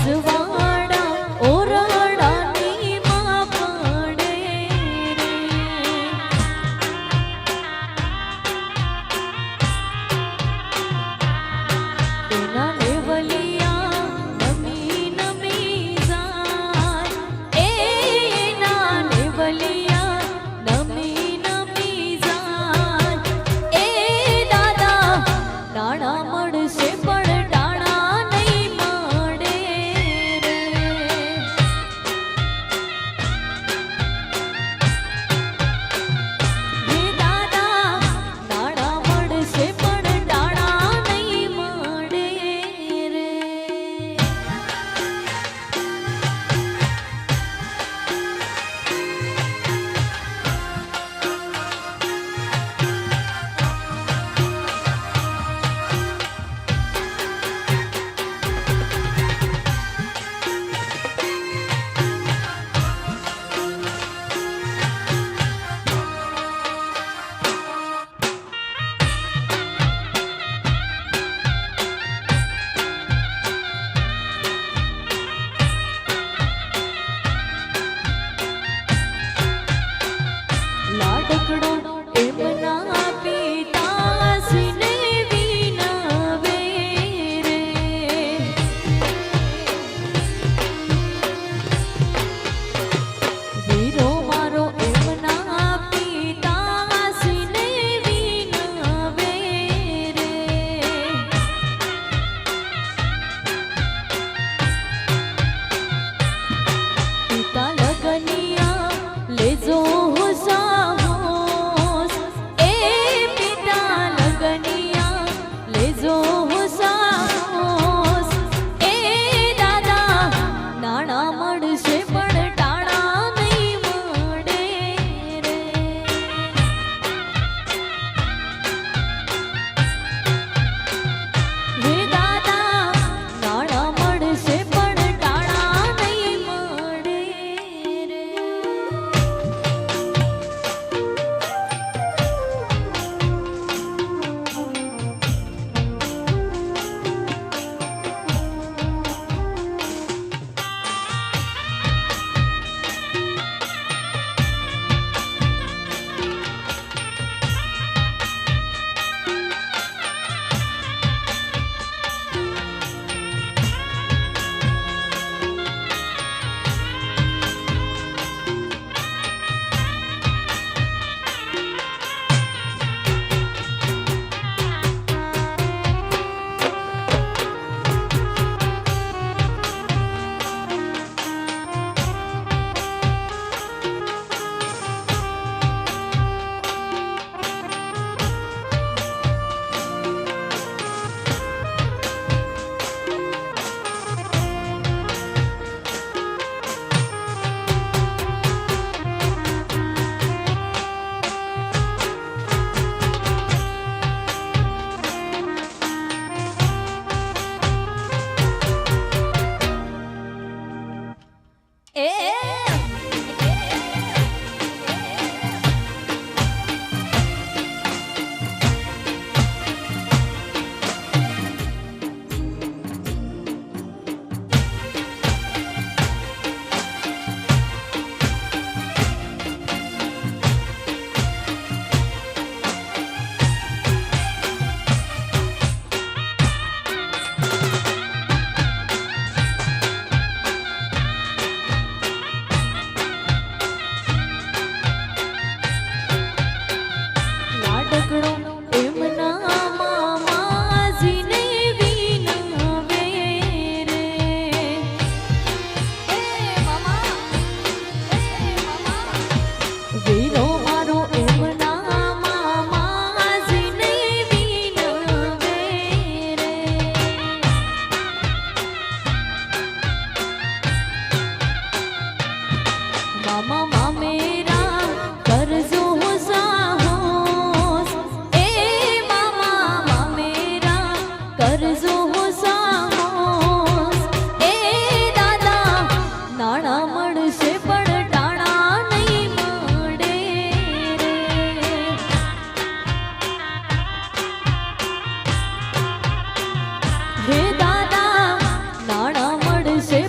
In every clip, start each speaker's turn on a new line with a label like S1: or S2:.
S1: રજવાડા ઓરડાની માં પડે એના લેવલિયા નમી નમી જાય એના લેવલિયા નમી નમી જાય એ દાદા નાણા મળશે પણ ટાણા નહીં મળે રે હે દાદા નાણા મળશે પણ ટાણા નહીં મળે રે લાડકડો એમના પિતાશ્રીને વિનવે રે વીરો મારો એમના પિતાશ્રીને વિનવે રે પિતા લગનિયા લેજો સાહોસ એ પિતા લગનિયા લેજો સાહોસ એ દાદા નાણા મળશે પણ ટાણા નહીં મળે રે હે દાદા નાણા મળશે પણ ટાણા નહીં મળે રે હે દાદા નાણા મળશે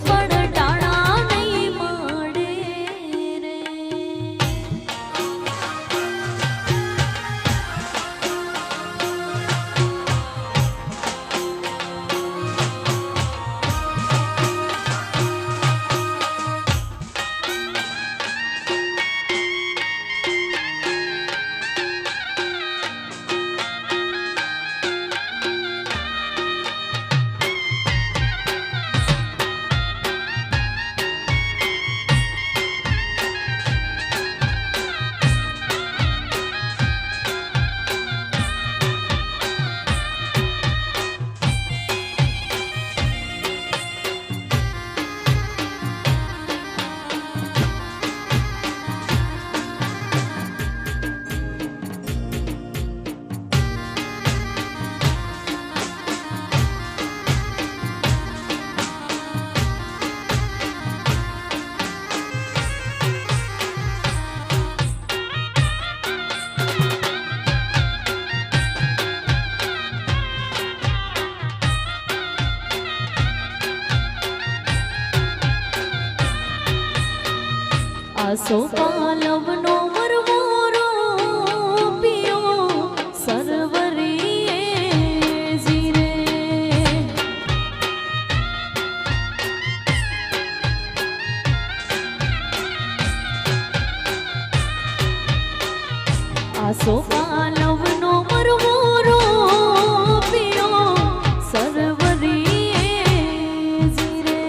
S1: આસો પાલવનો મરમોરો પિયો સરવરીએ જીરે આસો પાલવનો મરમોરો પિયો સરવરીએ જીરે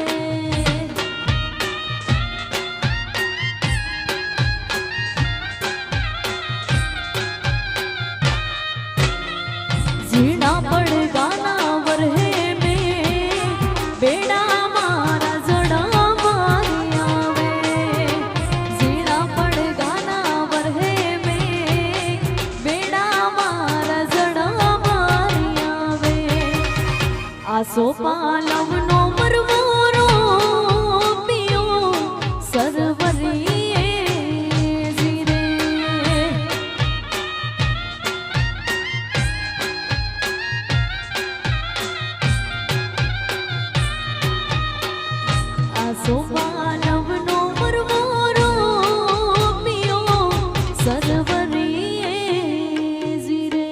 S1: ઝીણા પડગાના વરહે મેં બેડા મારા જડા મારી આવે ઝીણા પડગાના વરહે મેં બેડા મારા જડા મારી આવે આસો પાલવનો મરમોરો પિયો સરવરીએ જીરે આસો પાલવનો મરમોરો પિયો સરવરીએ જીરે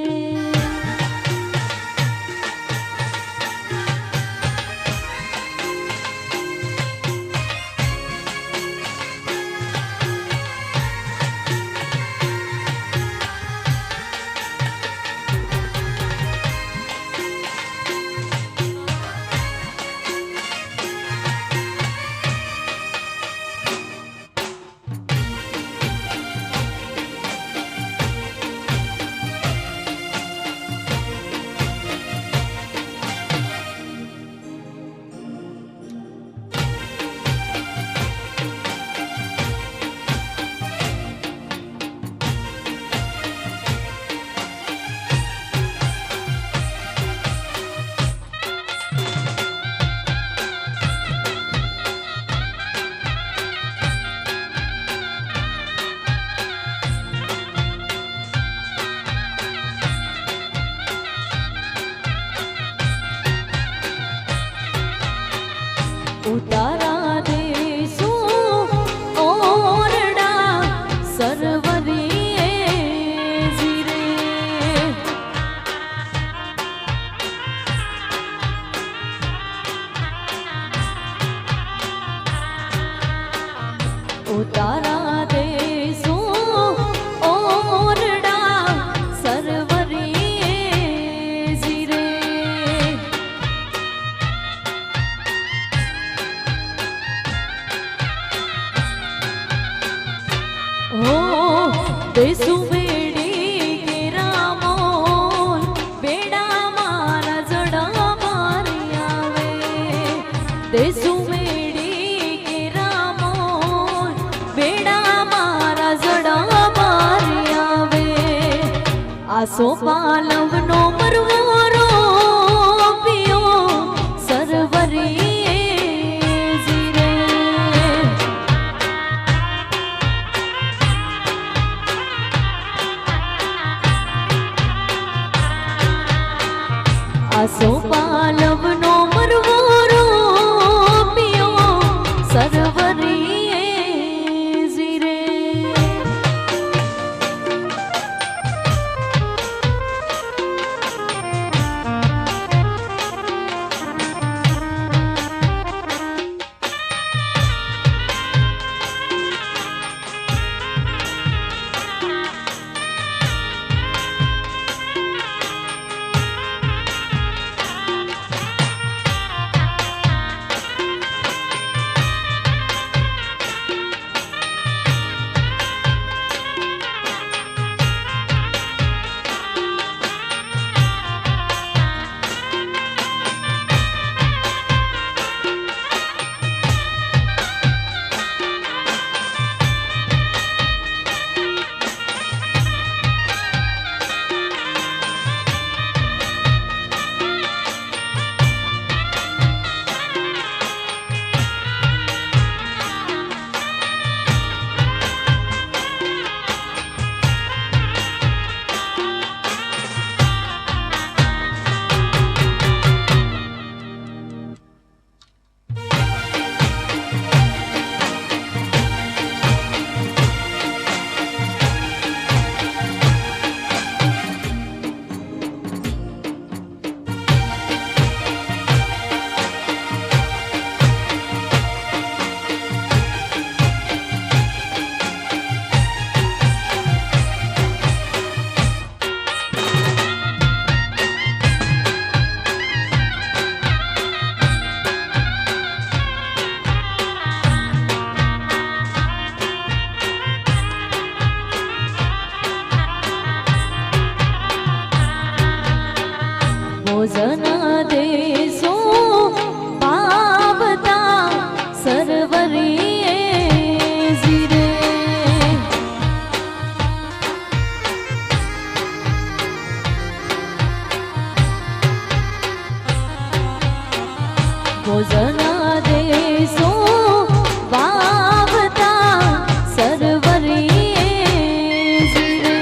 S1: ઉતારા દેશો ઓરડા સરવરીએ જીરે ઉતારા દેશો ઓરડા સરવરીએ જીરે દેસુ બેડી કેરામોલ બેડા મારા જડા મારી આવે દેસુ બેડી કેરામોલ બેડા મારા જડા મારી આવે આસો પાલવનો મરમોરો પિયો સરવરીએ જીરે આસો પાલવનો મરમોરો પિયો સરવરીએ જીરે ભોજન દેશો વાવતા સરવરીએ જીરે.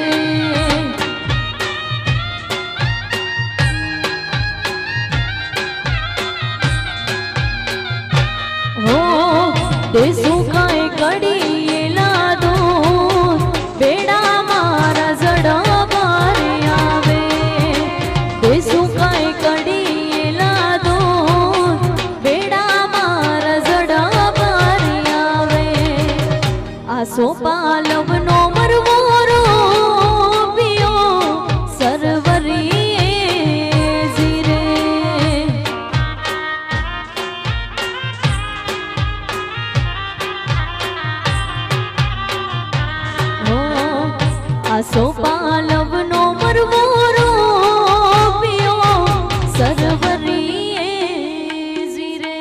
S1: હો દેશો કાંઈ કડીએલા દૂધ બેડા મારા જડા બારે આવે. દેશો કાંઈ કડીએલા દૂધ બેડા મારા જડા બારે આવે. આસો પાલવનો મરવો રોપિયો સરવરીએ જીરે. આસો પાલવનો મરવો રોપિયો સરવરીએ જીરે.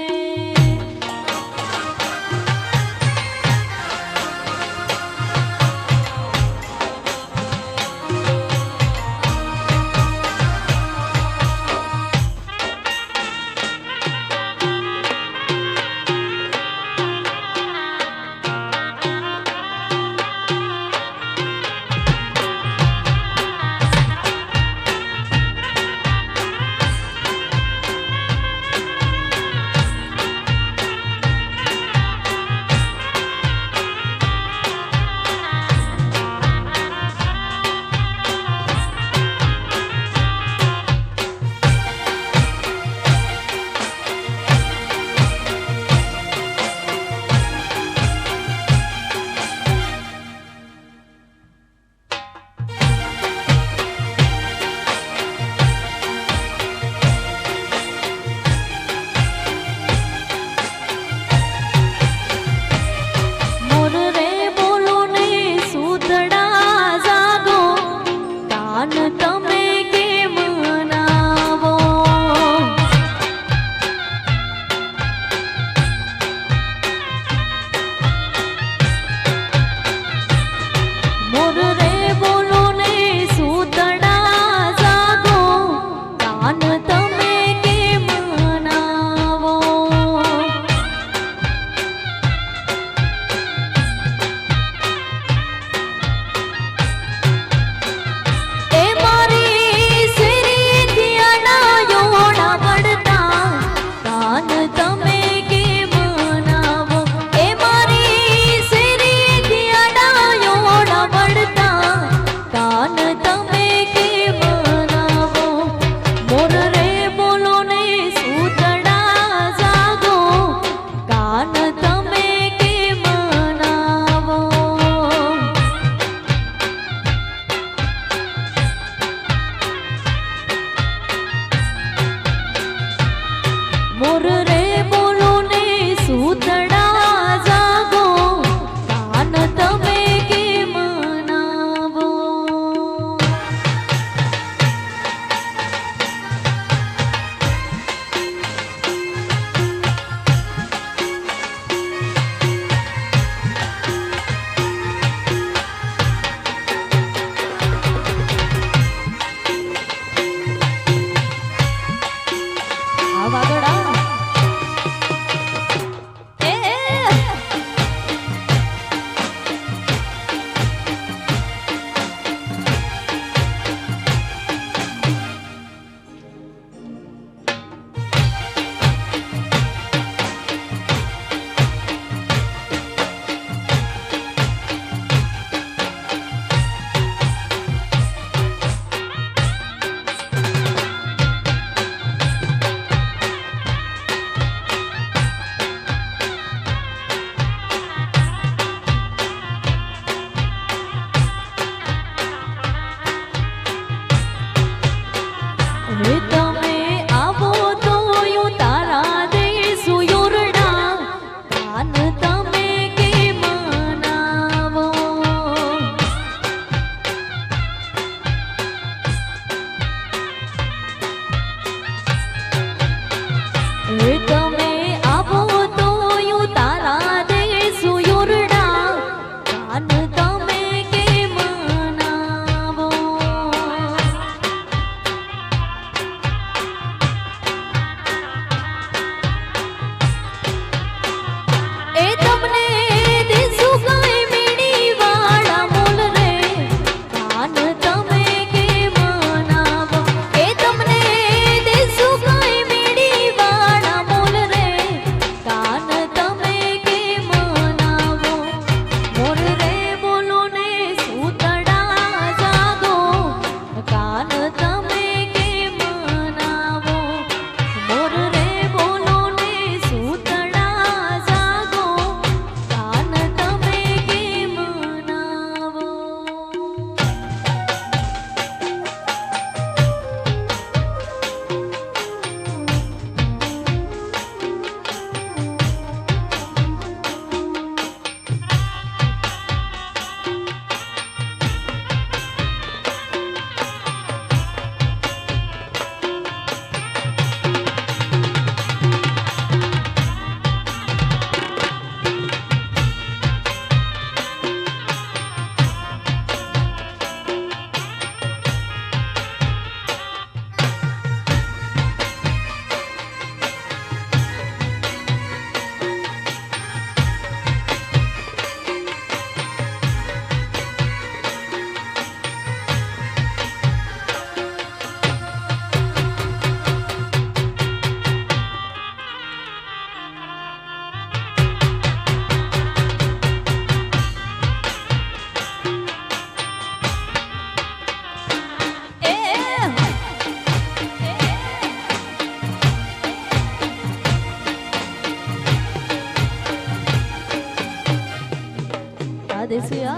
S1: આ દેસી આ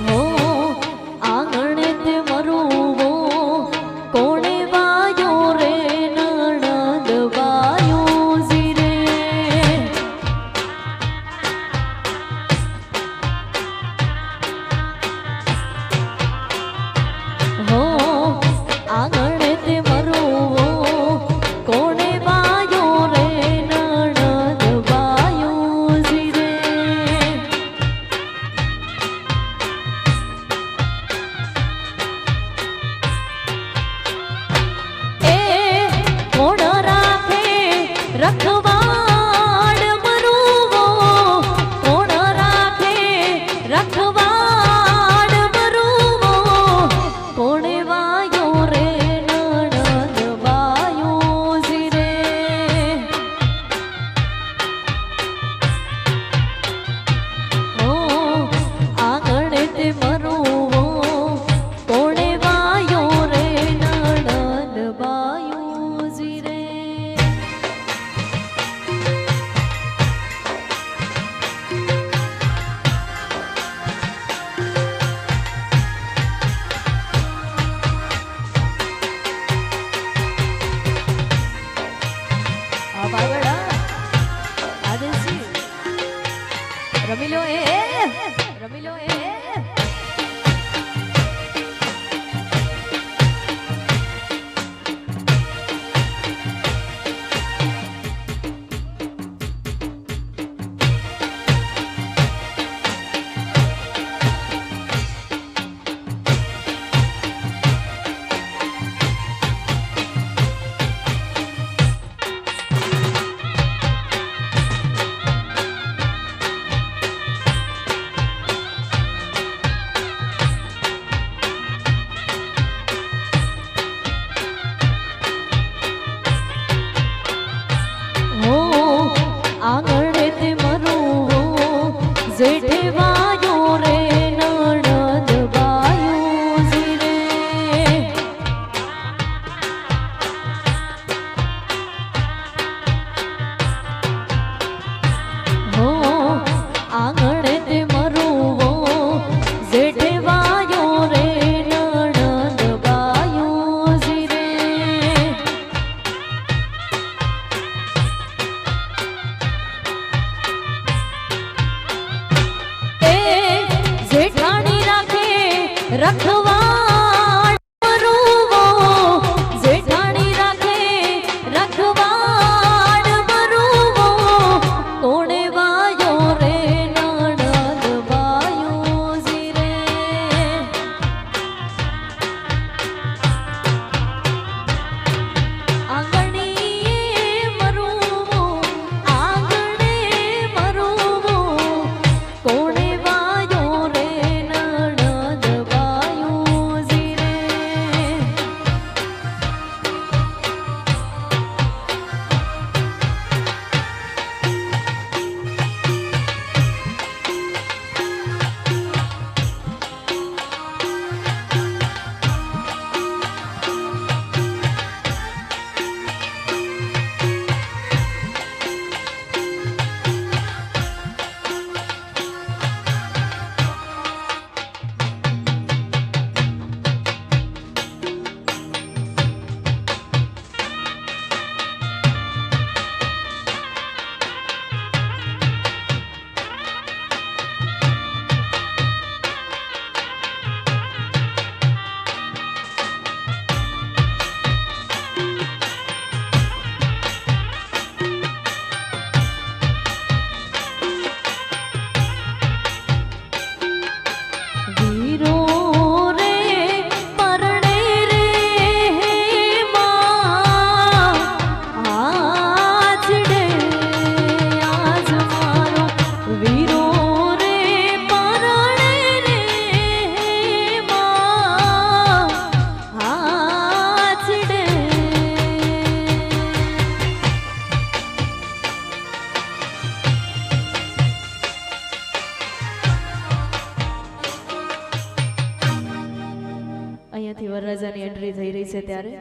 S1: હો આંગણે તે મરુવો કોણે વાયો રે નણંદ વાયો ઝીરે હો આંગણે તે મરુવો કોણે વાયો રે નણંદ વાયો ઝીરે એ કોણ રાખે રખવાડ મરુવો કોણ રાખે રખવાડ મરુવો કોણે વાયો રે નણંદ વાયો ઝીરે ઓ આંગણે તે મરુવો કોણે વાયો રે નણંદ વાયો ઝીરે આ બાગડા આ દેસી રમી લો એ રમી લો એ હો આંગણે તે મરુવો જેઠે વાયો રે નણંદ વાયો ઝીરે હો આંગણે તે મરુવો જેઠે વાયો રે નણંદ વાયો ઝીરે એ જેઠાણી રાખે રખવાડ મરુવો જેઠાણી રાખે રખવાડ મરુવો કોણે વાયો રે નણંદ વાયો ઝીરે આંગણીએ મરુવો આંગણે મરુવો કોણે વાયો રે નણંદ વાયો વરરાજાની એન્ટ્રી થઈ રહી છે ત્યારે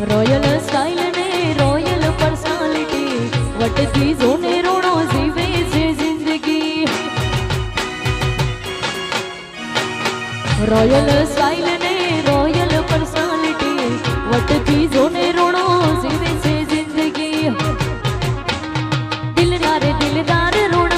S1: રોયલ સ્ટાઇલ ને રોયલ પર્સનાલિટી વટતી જોને રોણો જીવે છે જિંદગી રોયલ સ્ટાઇલ ને રોયલ પર્સનાલિટી વટતી જોને રોણો જીવે છે જિંદગી દિલદાર દિલદાર રોણા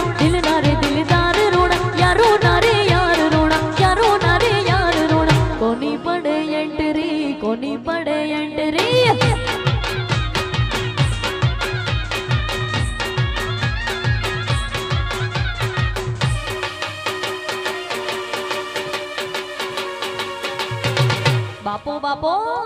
S1: બાપો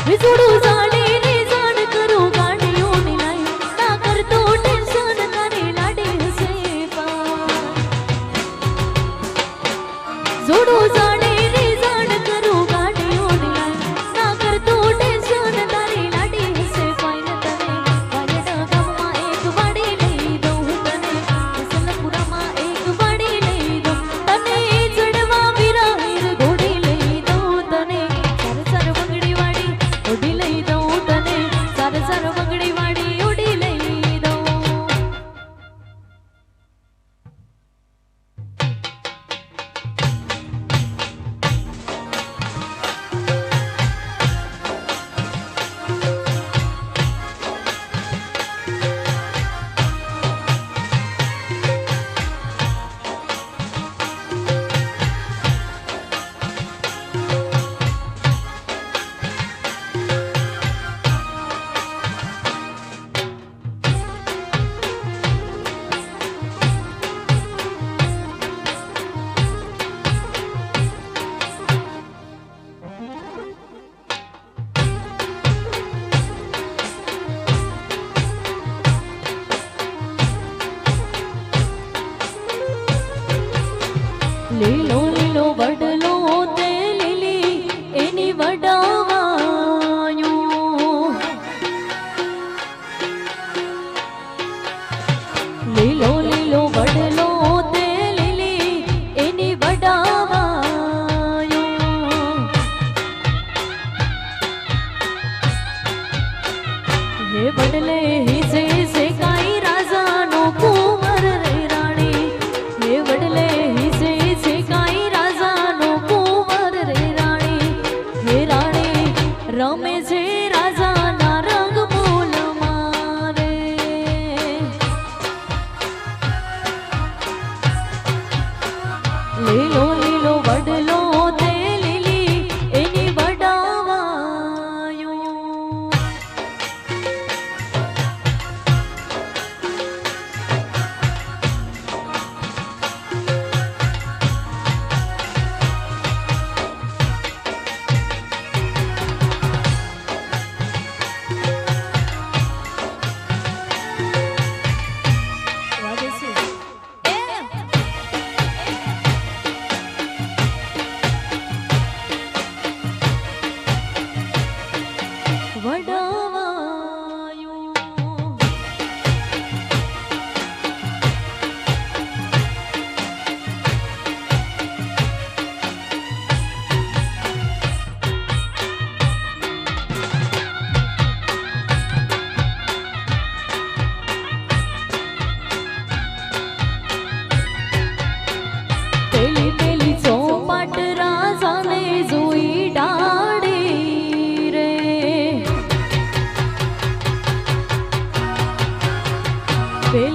S1: વિસુડું જાણે રે જાણ કરું ગાડીઓની લાઈ ના કરતો ટેન્શન તારે લાડે હસે જોડું જાણે રે જાણ કરું ગાડીઓની લાઈ ના કરતો ટેન્શન તારે લાડે હસે ફાઈન તને વાયડા ગામમાં એક વાડી લઈ દઉં તને સલપુરામાં એક વાડી લઈ દઉં તને ચડવા વિરાહીર ઘોડી લઈ દઉં તને સર સર બંગડી વાડી ઉડી લઈ દઉં તને સર સર બંગડી વાડી ઉડી લઈ દઉં લીલો લીલો વડલો તે લીલી એની વડાવાયું લીલો લીલો વડલો તે લીલી એની વડાવાયું હે વડલે હિસે સે કાઈ રાજાનો કુંવર રે રાણી હે વડલે હિસે રમે છે રાજાના રંગ બોલ મારે લીલો લીલો વડલો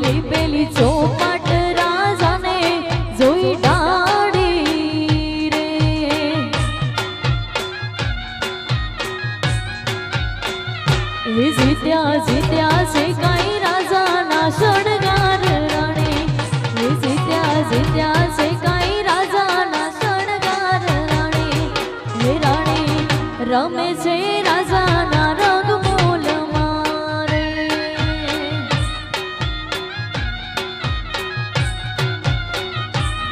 S1: એ પેલી ચોપાટ રાજાને જોઈ ડાળી રે એ જીત્યા જીત્યા છે કઈ રાજાના શણગાર રાણે એ જીત્યા જીત્યા છે કઈ રાજાના શણગાર રાણે હે રાણે રમે છે રાજાના રંગ મોલ મારે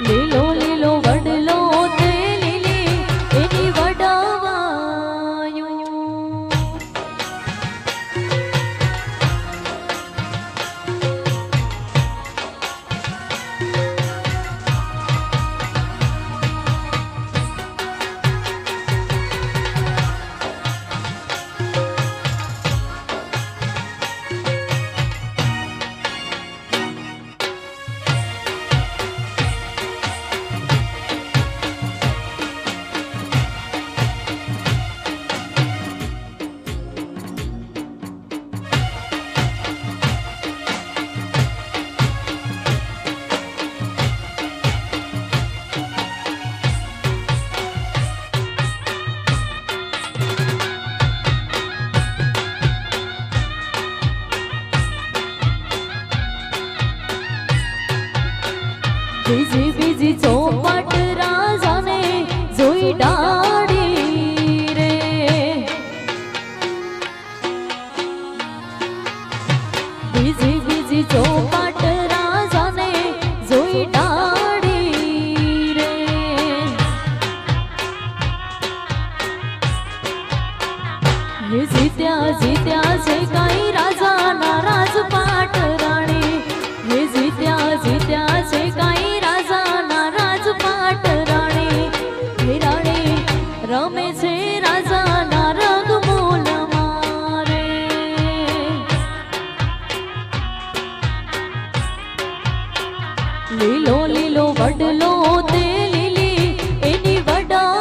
S1: લીલો લીલો વડલો તે લીલી એની વડાવાયું બીજી બીજી ચોપાટ રાજાને જોઈ ડાળી રે બીજી બીજી ચોપાટ રાજાને જોઈ ડાળી રે હે જીત્યા જીત્યા છે કઈ રાજાના રાજપાટ રાણી હે જીત્યા જીત્યા છે કઈ રાજાના રાજપાટ રાણી હે રાણી રમે છે રાજાના રંગ મોલ મારે લીલો લીલો વડલો તે લીલી એની વડાવાયું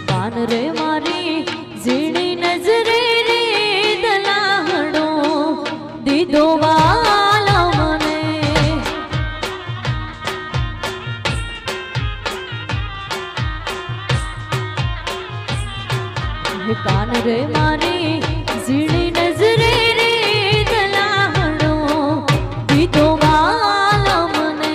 S1: કાન રે મારી ઝીણી નજરે રે દલાહડો દીધો વાલા મને કાન રે મારી ઝીણી નજરે રે દલાહડો દીધો વાલા મને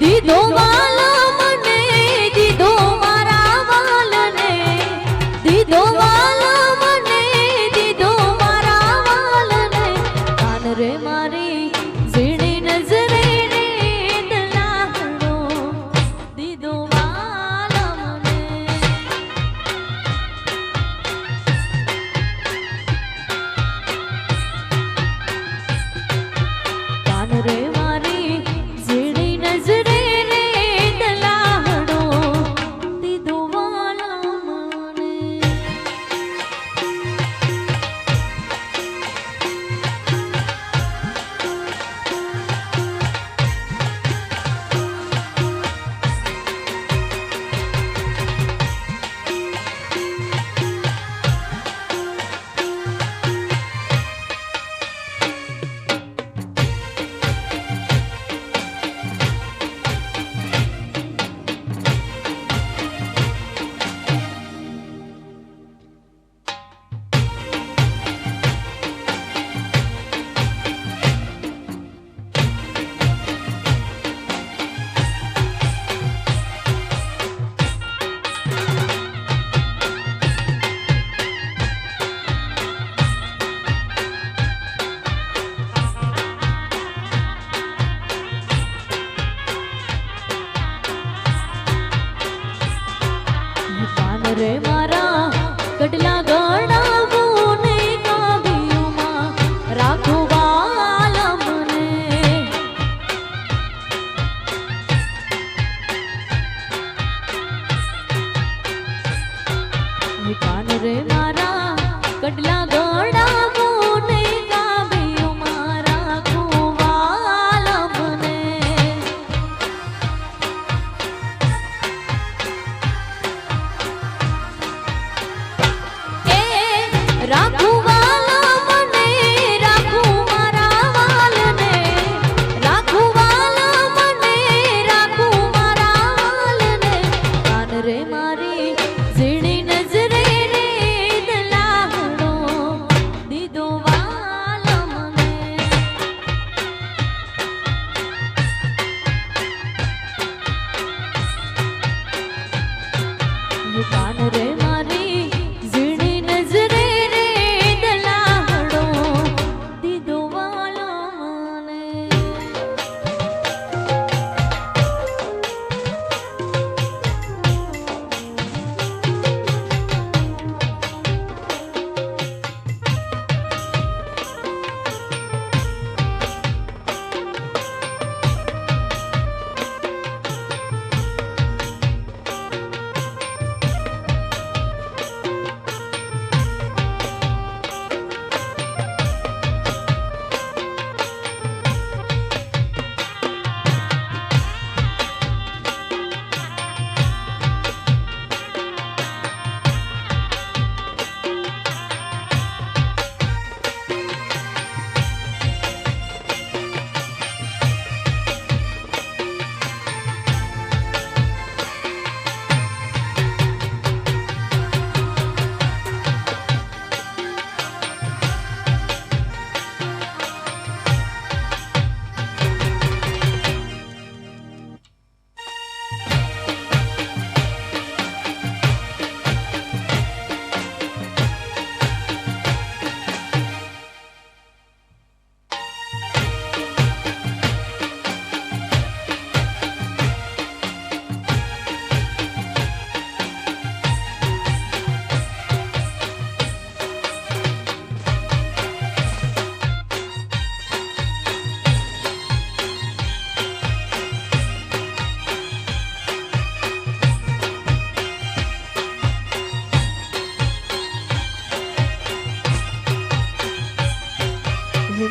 S1: દીધો વાલા મને દીધો મારા વાલને દીધો વાલા મને દીધો મારા વાલને કાન રે મારી ઝીણી નજરે રે દલાહડો દીધો વાલા મને કાન રે મારી ઝીણી નજરે રે મારા કડલા ગળા કોને ગાવ્યો મારા કુવાલ મને એ રાખું કાન રે મારી ઝીણી નજરે રે દલાહડો દીધો વાલો મને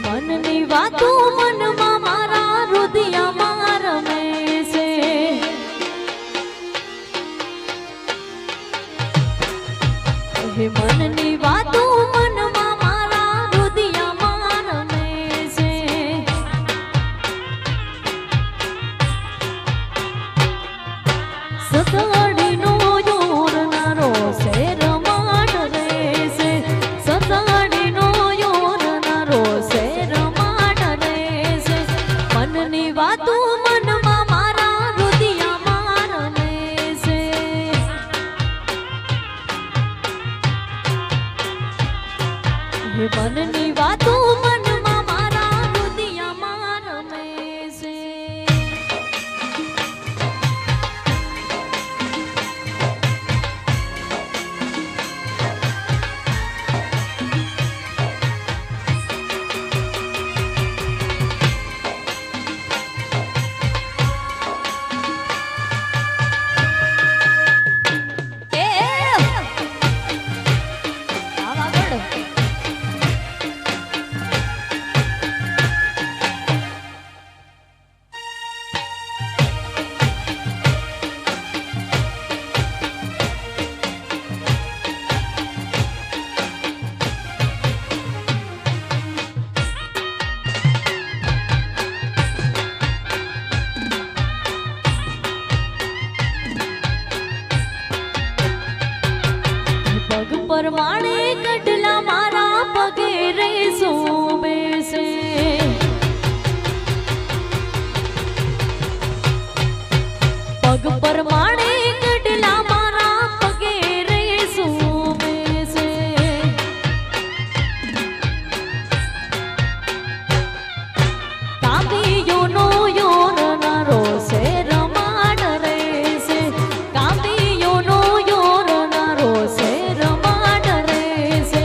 S1: મનની વાતો મનમાં મારા રુદિયામાં રમે છે હે મનની વાતો મનમાં મારા રુદિયામાં રમે છે સતાડીનો યોરનારો છે રમાડ રે છે સતાડીનો યોરનારો છે મનની વાતો મનમાં મારા રુદિયામાં રમે છે હે મનની વાતો મનમાં મારા રુદિયામાં રમે છે પરમાણે કડલા મારા પગે રે સોબે છે પગ પરમાણે કડલા મારા પગે રે સોબે છે કાંબીયોનો યોરનારો છે રમાડ રે છે કાંબીયોનો યોરનારો છે રમાડ રે છે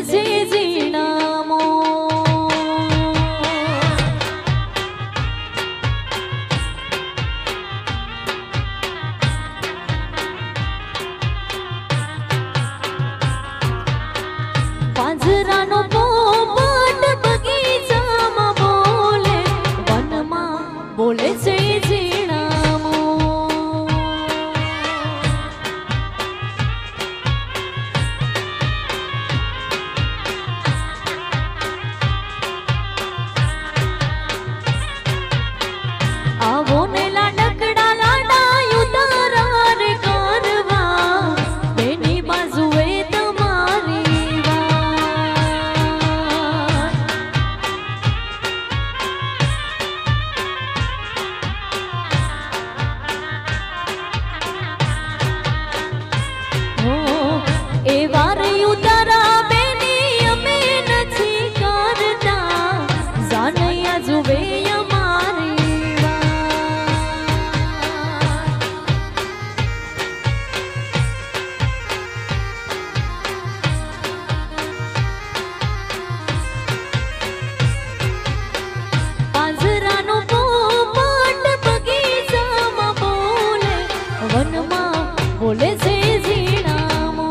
S1: से जीणामो પાંજરાનો પોપટ બગીચામાં બોલે વનમાં બોલે છે જીણામો આવો ને લાડકડા લાડાયું તારા રે કરવા બેની બાજુએ તમારી એ વારે ઉતારા બેની અમે નથી કરતા જાનૈયા જુવે અમારી પાંજરાનો પોપટ બગીચામાં બોલે વનમાં બોલે છે જીણામો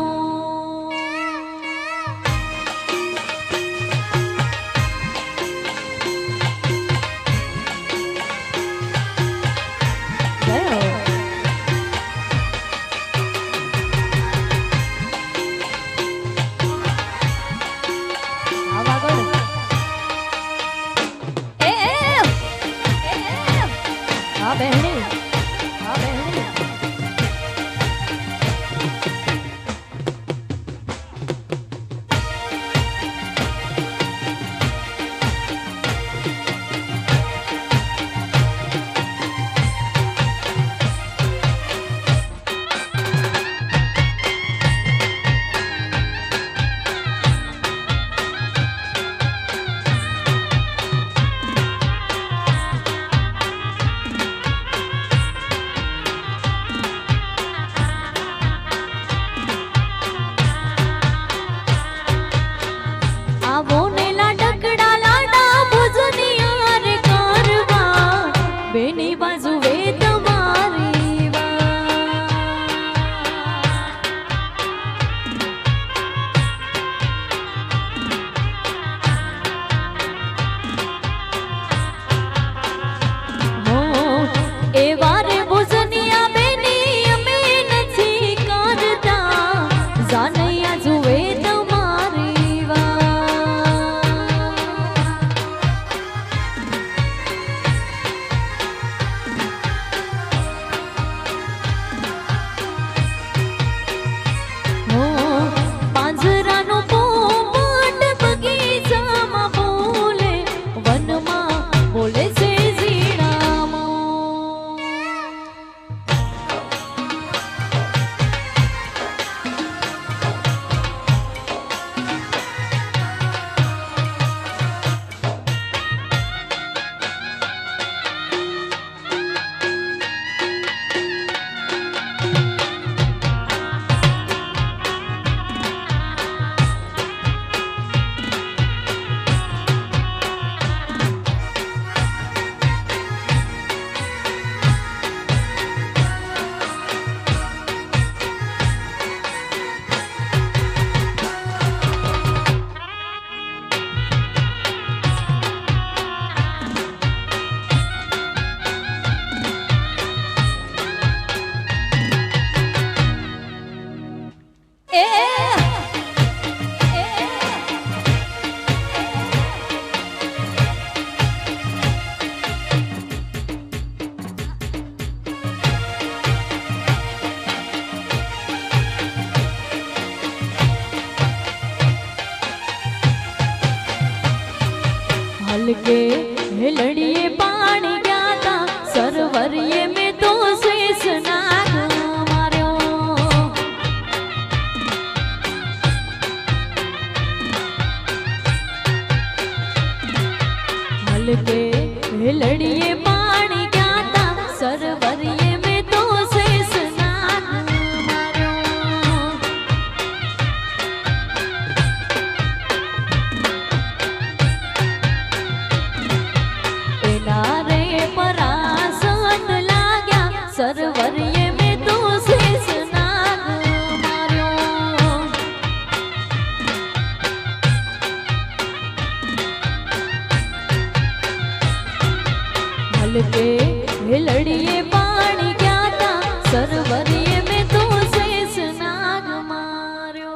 S1: બહેણી હા બહેણી આવો ને લાડકડા લાડા ભુજનિયા રે કરવા બેની બાજુએ તમારી એ વારે ભુજનિયા બેની અમે નથી કરતા જાનૈયા જુએ તમારી પાંજરાનો પોપટ બગીચામાં બોલે વનમાં બોલે છે જીણામો हलके हेलड़िए पानी गाता सरवरिए में तो शेष नाग मार्यो हलके हेलड़िए पानी गाता सरवरिए में तो शेष नाग मार्यो हलके हिलड़िए पानी क्या था सरवरिए में तो शेष नाग मार्यो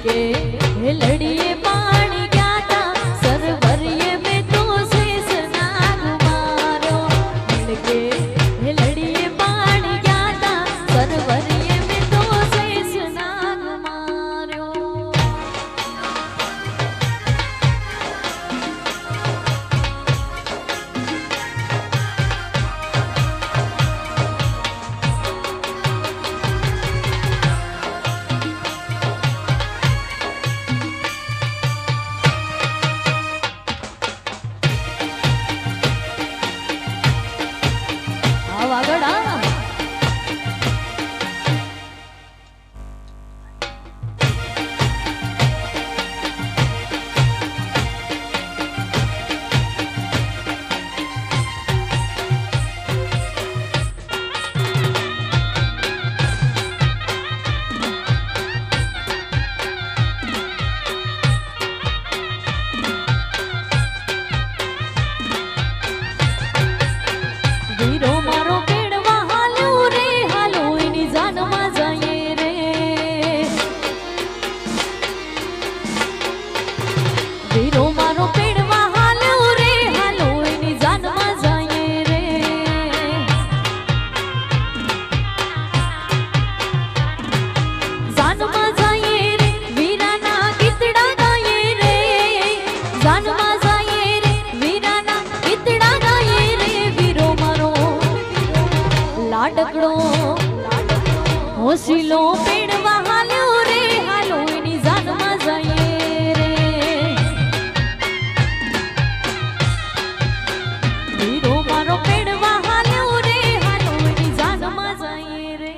S1: के हिलड़िए पानी क्या था सरवरिए में तो शेष नाग मारो हलके हिलड़िए पानी क्या था सरवरिए में तो शेष नाग मारो વાગડા વીરો મારો પેડવા હાલ્યો રે હાલો એની જાનમાં જાય રે વીરો મારો પેડવા હાલ્યો રે હાલો એની જાનમાં જાય રે જાનમાં જાય રે વીરાના ગીતડા ગાય રે જાનમાં જાય રે વીરાના ગીતડા ગાય રે વીરો મારો લાડકડો હોશીલો પેડવા હાલ્યો રે હાલો એની જાનમાં જાય રે વીરો મારો પેડવા હાલ્યો રે હાલો એની જાનમાં જાય રે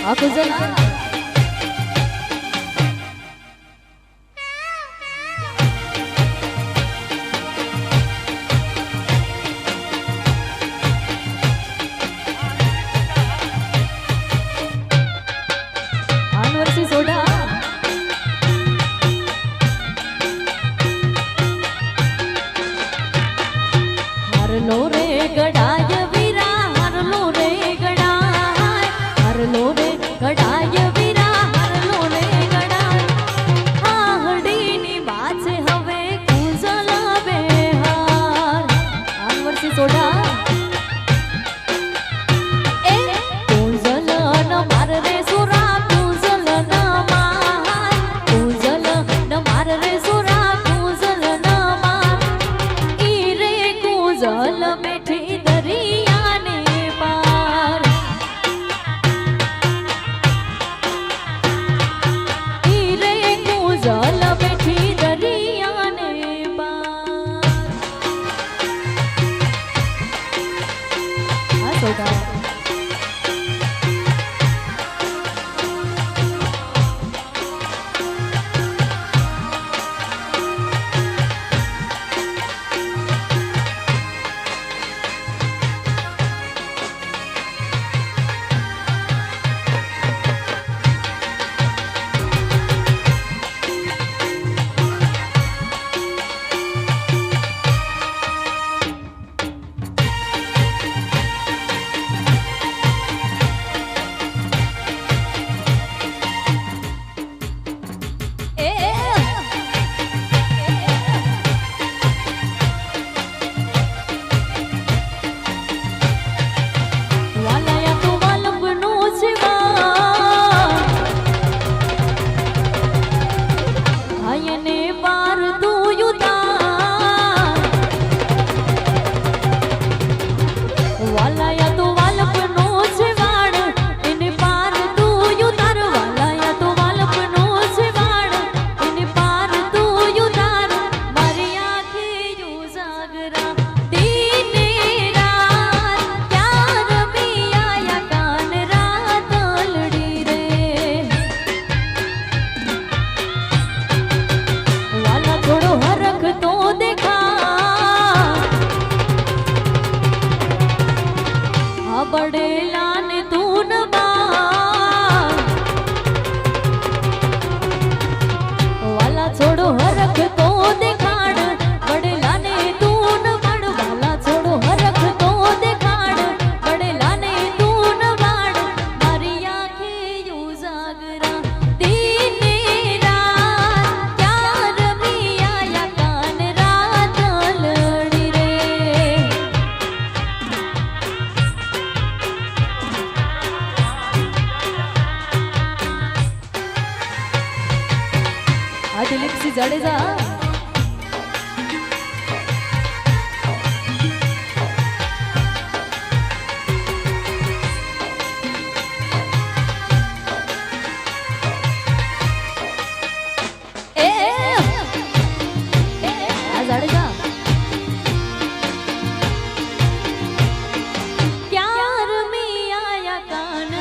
S1: આખું જલા આનવરસી સોડા હરલો રે ગડાય વીરા હરલો રે ગડાય હરલો રે ગડાય વીરા હરલો રે ગડાય હાહડીની બાજે હવે કુંજલ બેહાર આનવરસી સોડા એ કુંજલ ન માર રે સુરા કુંજલ ન માર કુંજલ ન માર રે સુરા કુંજલ ન માર ઈ રે કુંજલ બેઠી દરિયાને પાર ઈ રે કુંજલ બેઠી દરિયાને પાર આ સોડા વાલાયા તો વાલપનો જીવા આયને પાર તું યુતા વાલાયા તો વાલપનો જીવાડ એને પાર તું યુતાર વાલાયા તો વાલપનો જીવાડ એને પાર તું યુતાર મારી આંખે યુ જાગરા દીને રાત ક્યાં રમી આયા કાન રાત લડી રે વાલા થોડો હરખ તો દેખા આ બડેલા ને તું ન બાર વાલા થોડો હરખ તો દેખાડ બડેલા ને તું ન બાડ વાલા થોડો હરખ તો દેખાડ બડેલા ને તું ન બાડ મારી આંખે યુ જાગરા દીને રાત ક્યાં રમી આયા કાન રાત લડી રે આ દિલીપસિંહ જાડેજા એ આ જાડેજા ક્યાં રમી આયા કાન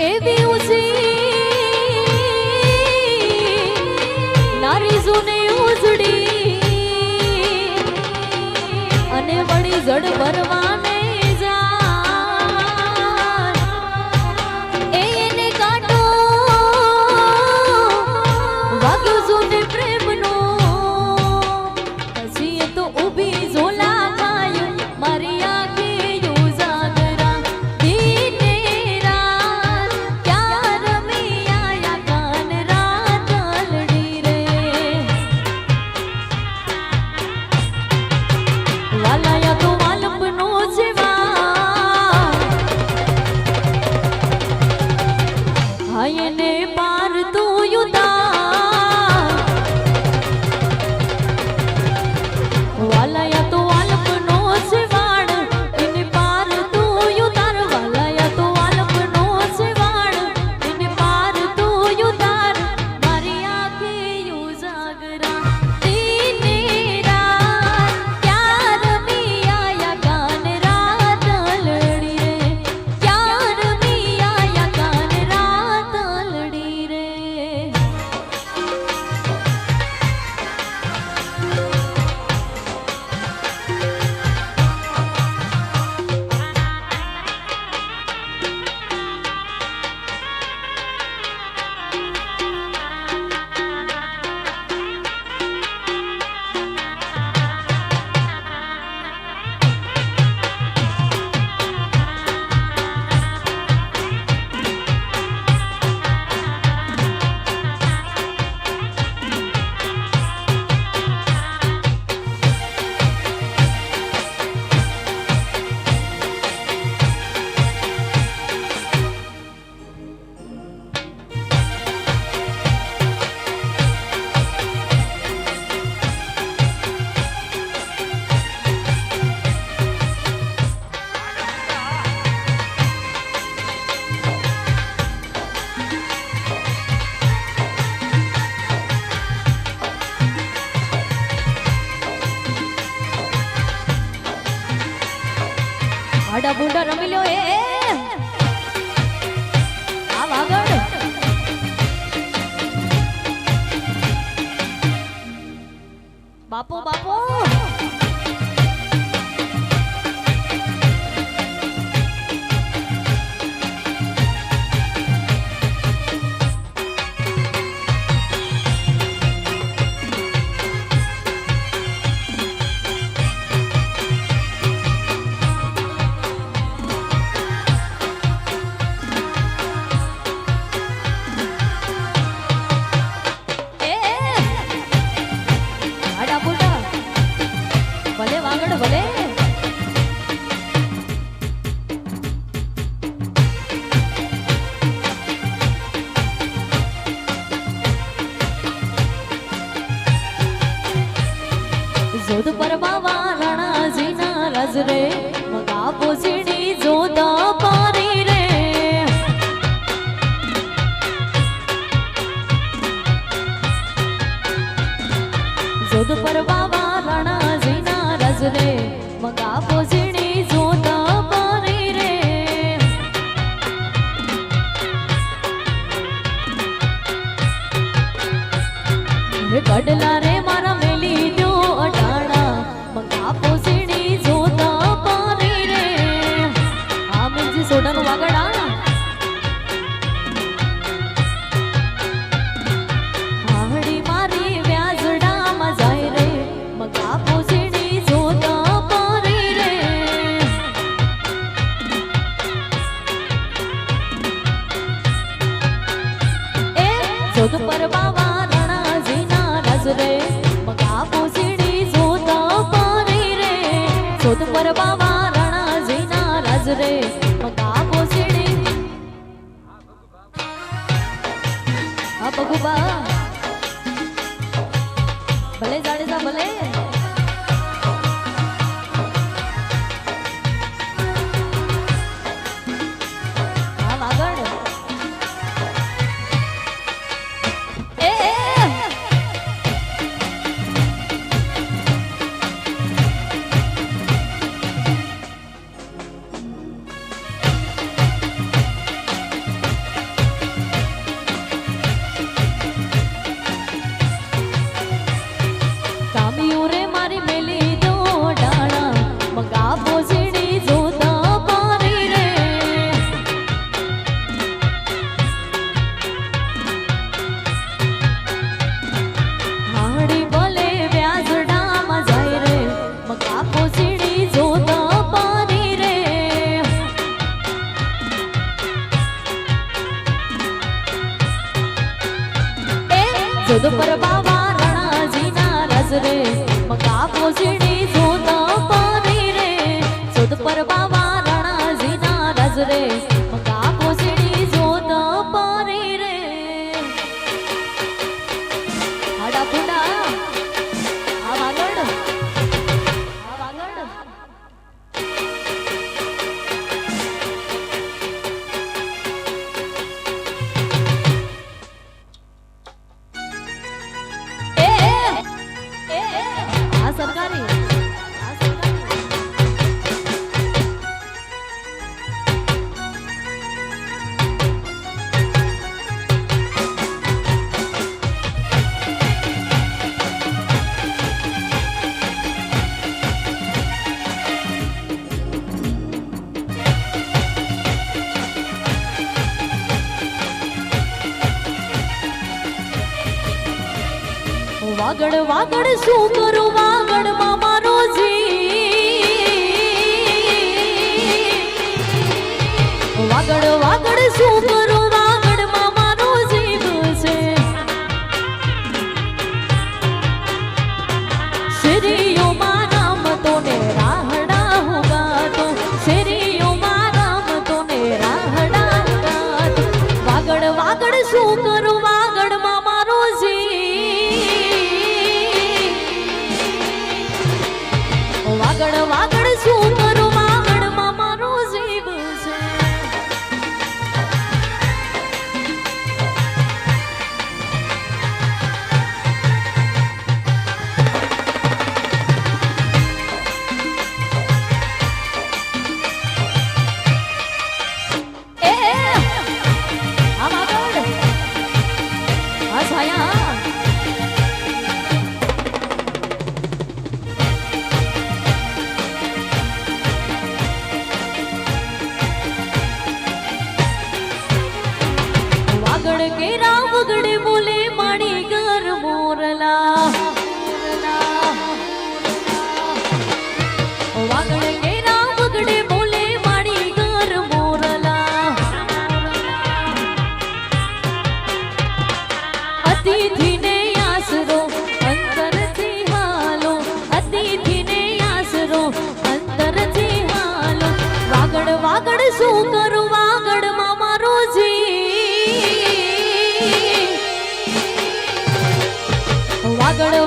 S1: એવી ઉજી નારી જૂને ઉજડી અને વળી જડ ભરવાને જાય એને કાંટો વાગ્યો જૂને પ્રેમનો પછી એ તો ઊભી ઝોલા ખાયું મારી આંખે યુ જાગરા દીને રાત ક્યાં રમી આયા કાન રાત લડી રે વાલાયા તો વાલપનો આડા બુંડા રમી લ્યો એ આ વાગડ બાપો બાપો जोध पर बाबा राणा जीना रज रे मगा पोसीडी जोधा पारी रे जोध पर बाबा राणा जीना रज रे मगा पोसीडी जोधा पारी रे गडला रे मारा मेली दो अटाणा मंगा पोसीडी जोधा पारी रे आ मिर्जी सोडा नो वागड़ा हाड़ी मारी व्याजड़ा मा जाय रे मंगा पोसीडी जोधा पारी रे ए जोध पर बाबा रे मगा पोसीडी जोधा पारी रे जोध पर बाबा राणा जीना राज रे मगा पोसीडी आ बगुबा भले जाडेजा भले आ वागड़ जोध पर बाबा राणा जीना रज रे मगा पोसीडी जोधा पारी रे जोध पर बाबा राणा जीना रज रे मगा पोसीडी जोधा पारी रे आड़ा पुडा आ वागड़ सरकारी वागड़ वागड़ शू करू वागड़ मामा रोजी वागड़ वागड़ शू करू वागड़ मामा रोजी से श्रीयो माराम तो ने राहड़ा होगा तो श्रीयो माराम तो ने राहड़ा होगा तो वागड़ वागड़ शू करू वागड़ मामा रोजी वागड़ वागड़ शू करू वागड़ मामा रोजी बसे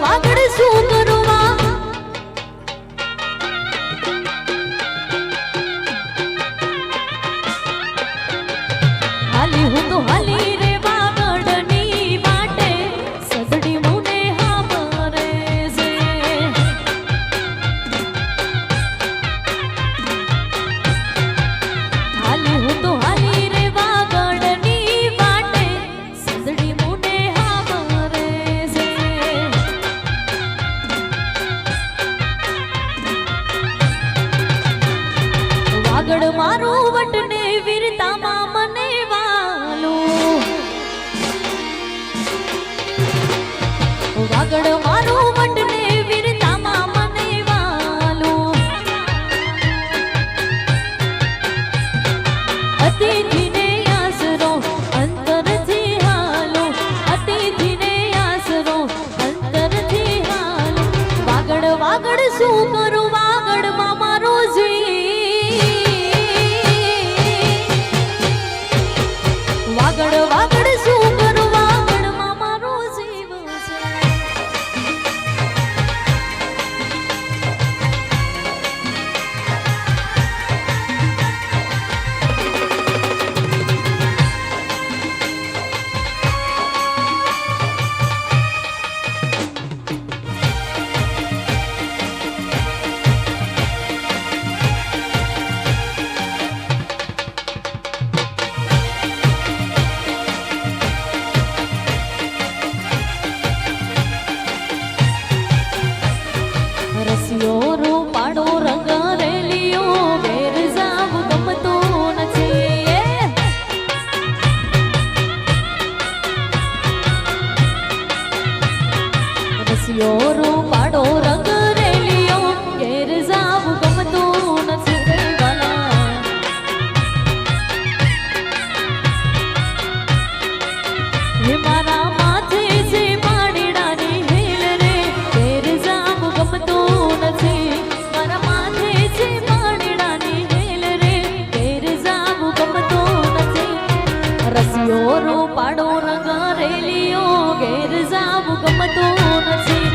S1: વાગડ શું કરવા હાલી હું તો હાલી રે વાગડની વાટે સદડી મુને હામરે છે હાલી હું તો હાલી રે વાગડની વાટે સદડી મુને હામરે છે વાગડ મારું વટને વીરતામાં મને વાગડ મારું વટને વીરતામાં મને વાલું અતિથિને આસરો અંતરથી હાલો અતિથિને આસરો અંતરથી હાલો વાગડ વાગડ શું કરું વાગડમાં મારો વાગડ વાગડ શું કરું વાગડમાં મારો જીવ છે રસિયો રૂપાળો રંગ રેલિયો ઘેર જાવ ગમતો નથી રસિયો રૂપાળો રંગ રેલિયો ઘેર જાવ ગમતો નથી વાલા હે મારા માથે છે પાણીડાની હેલ રે ઘેર જાવ ગમતો નથી મારા માથે છે પાણીડાની હેલ રે ઘેર જાવ ગમતો નથી રસિયો રૂપાળો રંગ રેલિયો ઘેર જાવ ગમતો નથી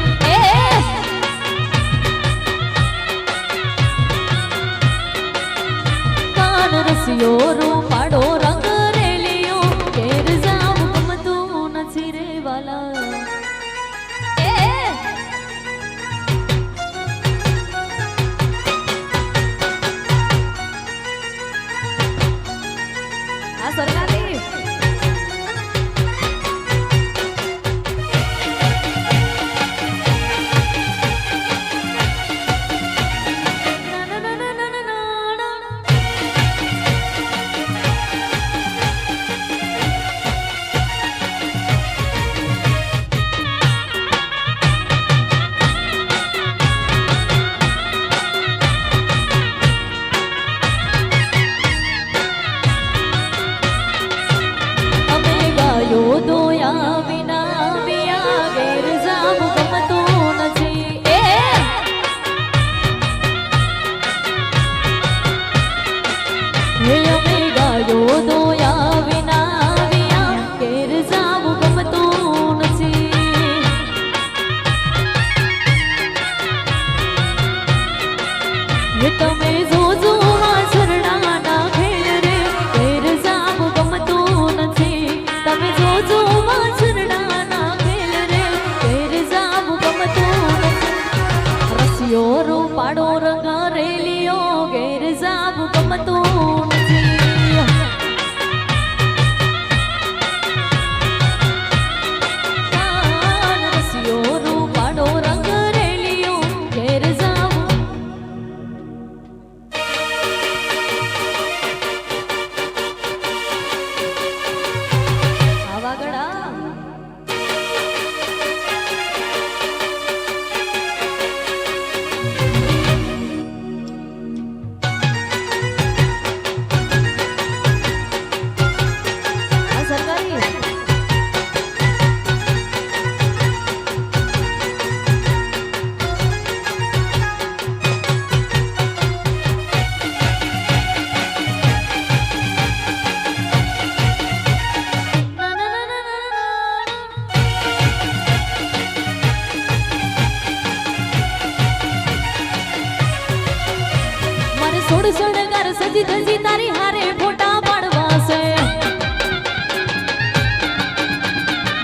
S1: સજી ધજી તારી હારે ફોટા પાડવા છે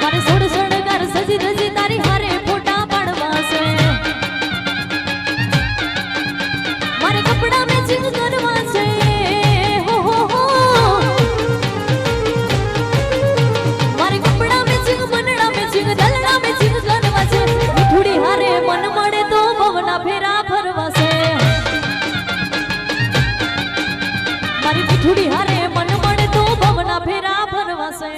S1: મારે સોડ સોડગાર સજી ધજી તારી હારે ફોટા પાડવા છે મારે કપડા મેચિંગ કરવા છે હો હો હો મારે કપડા મેચિંગ મનડા મેચિંગ દલડા મેચિંગ કરવા છે મીઠુડી હારે મન મળે તો ભવના ફેરા ફરવા છે મારી મીઠુડી હારે મન મળે તો ભવના ફેરા ફરવા છે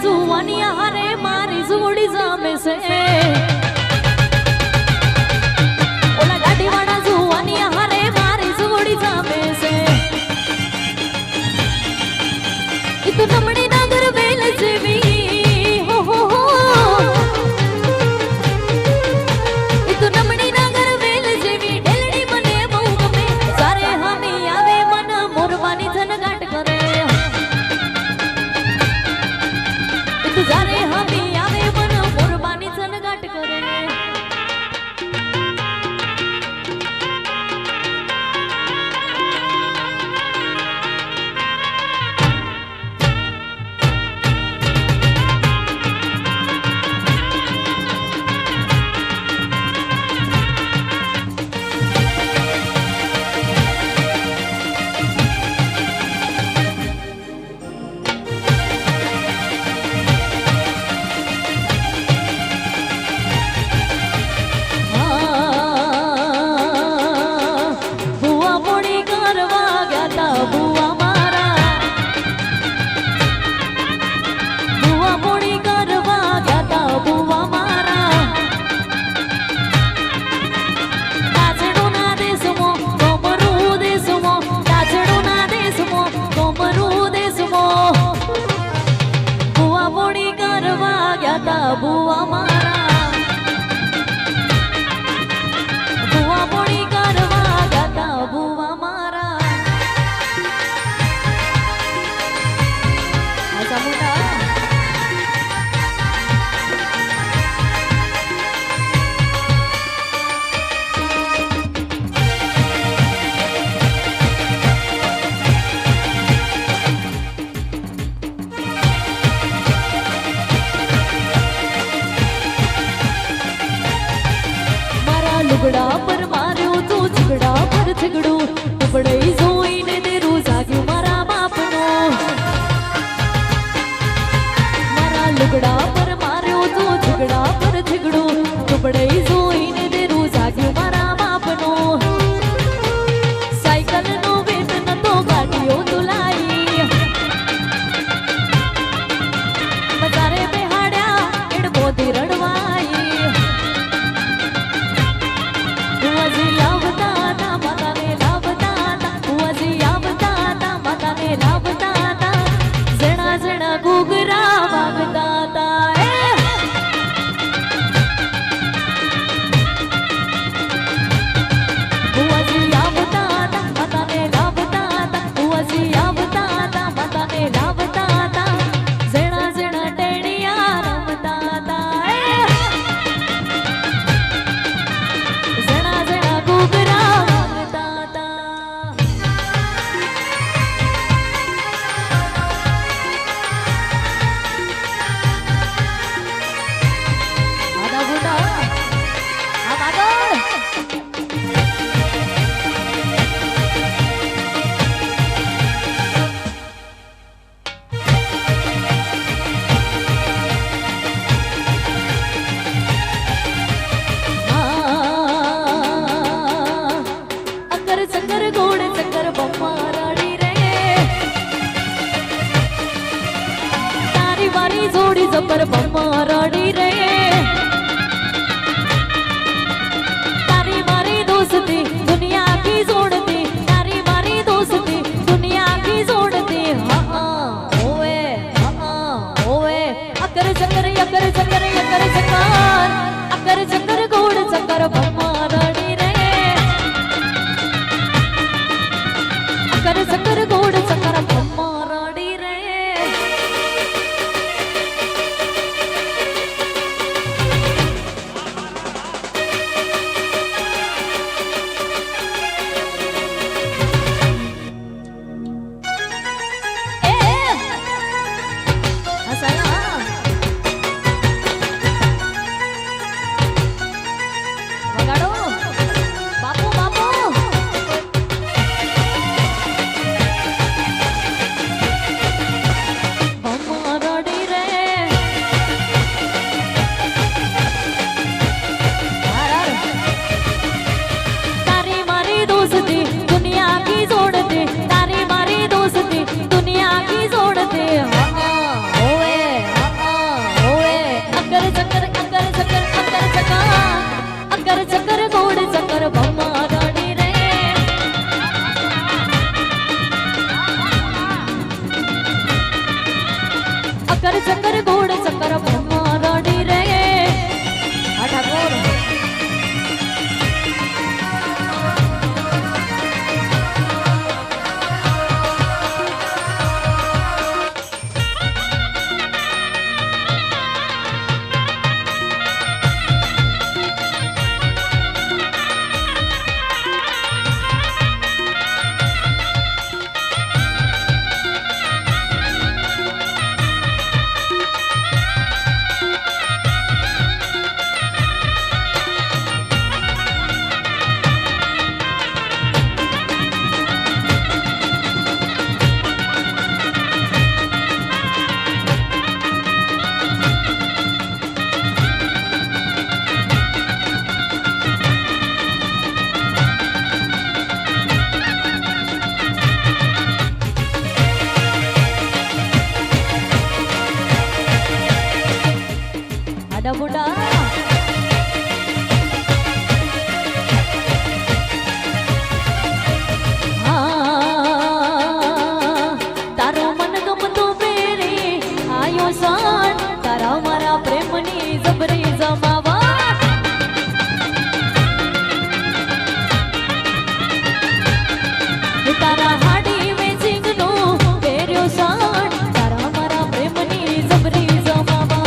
S1: જુવાનિયા હારે મારી જોડી જામે છે ઓલા ગાડીવાળા જુવાનિયા હારે મારી જોડી જામે છે ઈ તો નમણી નાગર વેલ જેવી હો હો હો ઈ તો નમણી નાગર વેલ જેવી ઢેલડી મને બહુ ગમે સારે હામી આવે મન મોરવાની જનગાટ કરે જારે હમી આવે મન મોરબાની જનગાટ કરે બુઆ મારા બુઆ મોડી કરવા ગાતા બુઆ મારા આજા મોટા લુગડા પર માર્યો તો ઝઘડા પર ઝઘડો ટુકડઈ જોઈને દેરું જાગ્યું મારા બાપનો મારા લુગડા પર માર્યો તો ઝઘડા પર ઝઘડો ટુકડઈ જોઈને દેરું જાગ્યું મારા બાપનો સાયકલનો વેત નતો ગાડીઓ તુલાઈ બજારે બેહાડ્યા એડબોધી રડવાઈ ઘૂઘરા વાગતા તા જોડી જબર ભમા રડી રે તારી મારી દોસ્તી દુનિયા કી જોડતી તારી મારી દોસ્તી દુનિયા કી જોડતી હા ઓવે અકર ચકર અકર ચકર અકર ચકર અકર ચકર ગોળ ચકર ભમા રડી રે અકર ચકર ગોળ ચકર ભમા રડી રે चक्कर गोड़ चक्कर भमा रड़ी रे ठाकुर बुढ़ा तारो मन गमतो बेरे आयो साण तारा मारा प्रेमनी जबरी जमावा तारा हाडी वेचिंगनो बेर्यो साण तारा मारा प्रेमनी जबरी जमावा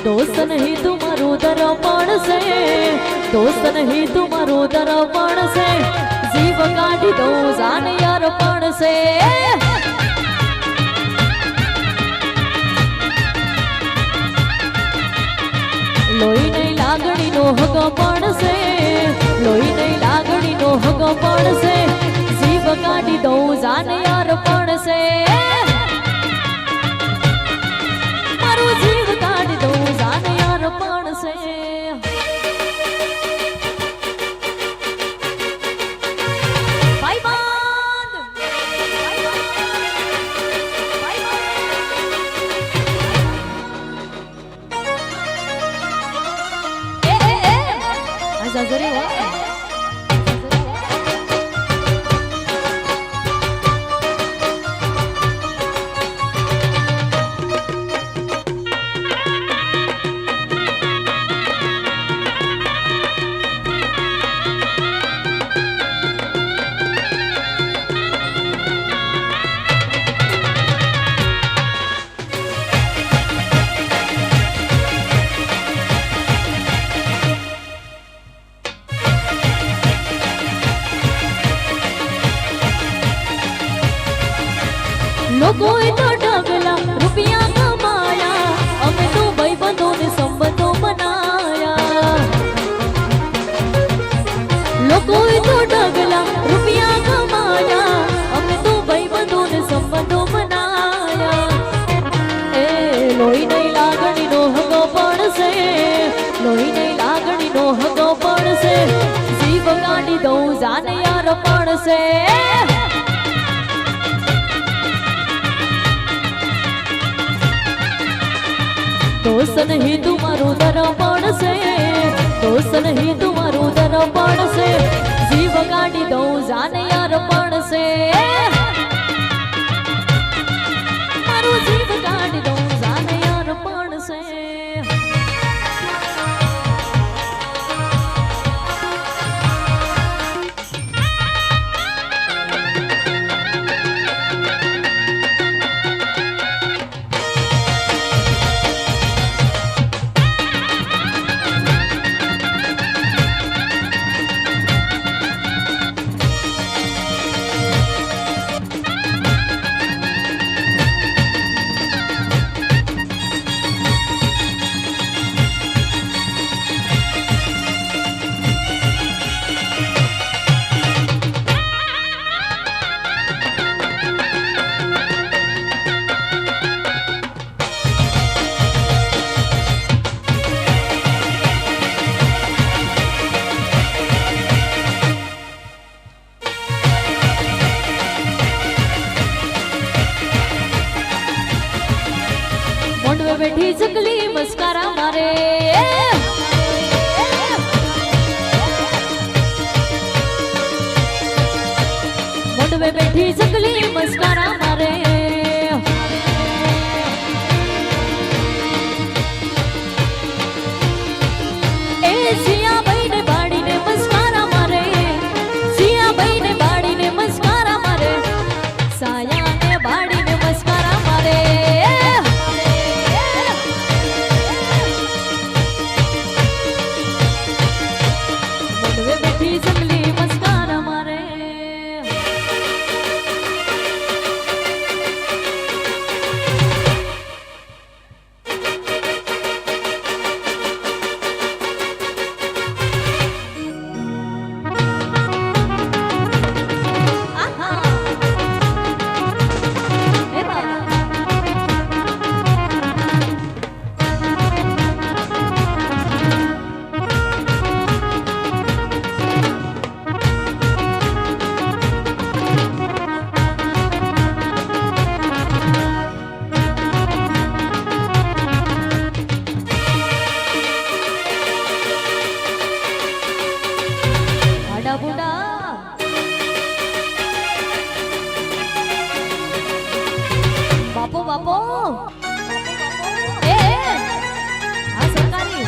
S1: दोस्त नहीं तुम्हारो दर्पण से दोस्त नहीं तुम्हारो दर्पण से जीव काटी दो जान यारपण से लोई नहीं लागणी नो हगपण से लोई नहीं लागणी नो हगपण से जीव काटी दो जान यारपण से मारो जीव काटी दो जान यारपण से जरी લોકોએ તો ઢગલા રૂપિયા કમાયા, અમે તો ભાઈબંધોને સંબંધો બનાયા. લોકોએ તો ઢગલા રૂપિયા કમાયા, અમે તો ભાઈબંધોને સંબંધો બનાયા. એ લોહી નહીં લાગણીનો હગો પડશે, લોહી નહીં લાગણીનો હગો પડશે, જીવ કાઢી દઉં જાને યાર પડશે. દોસ્ત નહીં તુમારું દર પડશે, દોસ્ત નહીં તુમારું દર પડશે, જીવ કાઢી દઉં જાને યાર પડશે. મારું જીવ કાઢી દઉં જાને યાર પડશે. મોઢવે બેઠી ચકલી મસ્કારા મારે, મોઢવે બેઠી ચકલી મસ્કારા મારે. એ સિયાભાઈ ને બાળીને મસ્કારા મારે, સિયાભાઈ ને બાળીને મસ્કારા મારે, સાયા ને બાળીને મસ્કારા મારે. જંગલી મસ્કારા મારે. બાપો બાપો એ હા સરકારી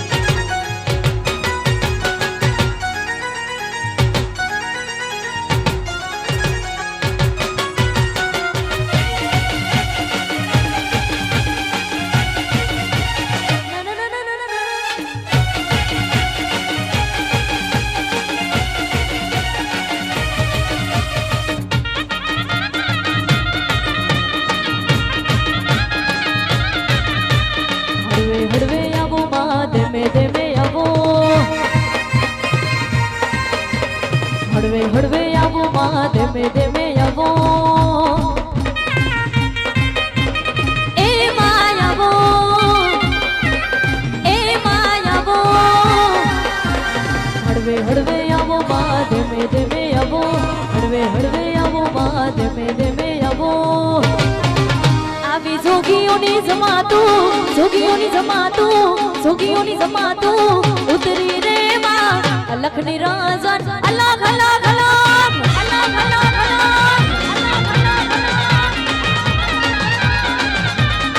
S1: હળવે આવો માં ધીમે ધીમે આવો, હળવે હળવે આવો માં ધીમે ધીમે આવો. એ માં આવો, એ માં આવો, હળવે હળવે આવો માં ધીમે ધીમે આવો, હળવે હળવે આવો માં ધીમે ધીમે આવો. આવી જોગીઓની જમાતું, જોગીઓની જમાતું, જોગીઓની જમાતું ઉતરી રે માં અલખની રાજન અલગ અલગ અલગ અલગ અલગ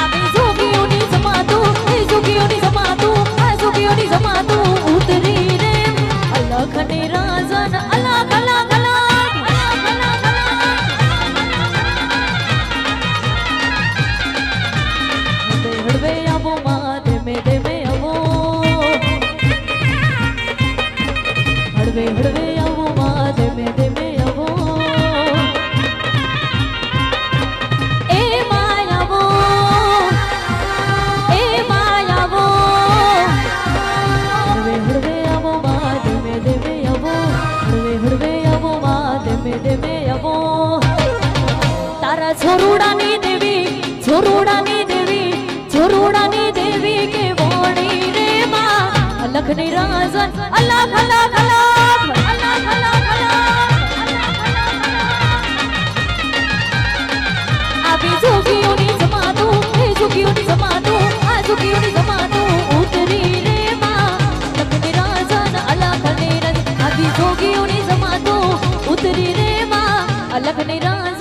S1: આવી જોગીઓની જમાતું, જોગીઓની જમાતું, જોગીઓની જમાતું ઉતરી રે અલખની રાજન અલગ અલગ અલગ. હળવે આવો માં ધીમે ધીમે આવો, હળવે હળવે આવો માં ધીમે ધીમે ડેમે અવો તારા છોરુડાની દેવી છોરુડાની દેવી છોરુડાની દેવી કે વોણી રે માં અલખની રાજન અલખ અલખ અલખ અલખ અલખ આવી જોગીઓની જમાતું એ જોગીઓની જમાતું આ જોગીઓની જમાતું ઉતરી રે માં લખની રાજન અલખની રજ આવી જોગીઓની જમાતું ઉતરી રે માં અલખની રાજ